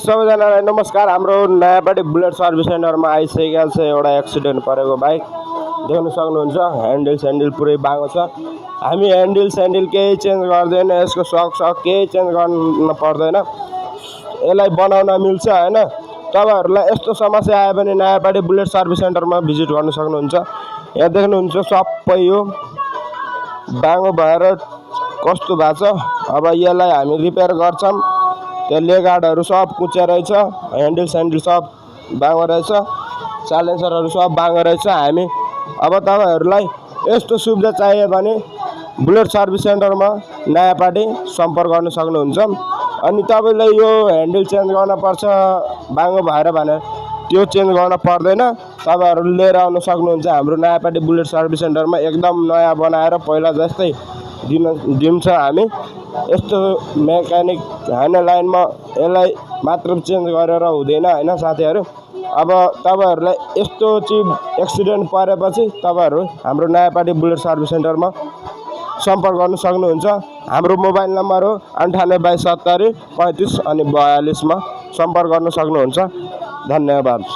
सबैजनालाई नमस्कार। हाम्रो नयाँपाटी बुलेट सर्भिस सेन्टरमा आइसकेको छ एउटा एक्सिडेन्ट परेको बाइक। देख्न सक्नुहुन्छ ह्यान्डल स्यान्डल पुरै बाङ्गो छ। हामी ह्यान्डल स्यान्डल केही चेन्ज गर्दैन, यसको सक केही चेन्ज गर्न पर्दैन, यसलाई बनाउन मिल्छ हैन। तपाईहरुलाई यस्तो समस्या आयो भने नयाँपाटी बुलेट सर्भिस सेन्टरमा भिजिट गर्न सक्नुहुन्छ। यहाँ देख्नुहुन्छ सबै यो बाङ्गो भएर कस्तो भएको छ। अब यसलाई हामी रिपेयर गर्छौं। त्यो लेगार्डहरु सब कुचे रहेछ, ह्यान्डल स्यान्डल सब बाङ्गो रहेछ, साइलेन्सरहरु सब बाङ्गो रहेछ। हामी अब तपाईहरुलाई यस्तो सुविधा चाहियो भने बुलेट सर्भिस सेन्टरमा नयाँपाटी सम्पर्क गर्न सक्नुहुन्छ। अनि तपाईलाई यो ह्यान्डल चेन्ज गर्न पर्छ बाङ्गो भएर भने त्यो चेन्ज गर्न पर्दैन, तपाईहरु लिएर आउन सक्नुहुन्छ। हाम्रो नयाँपाटी बुलेट सर्भिस सेन्टरमा एकदम नयाँ बनाएर पहिला जस्तै दिन्छ हामी। यस्तो मेकानिक हैन लाइनमा यसलाई मात्र चेन्ज गरेर हुँदैन हैन साथीहरु। अब तपाईहरुलाई यस्तो चिज एक्सिडेन्ट परेपछि तपाईहरु हाम्रो नयाँपाटी बुलेट सर्भिस सेन्टरमा सम्पर्क गर्न सक्नुहुन्छ। हाम्रो मोबाइल नम्बर हो 98 22 70 35 अनि 42 मा सम्पर्क गर्न सक्नुहुन्छ। धन्यवाद।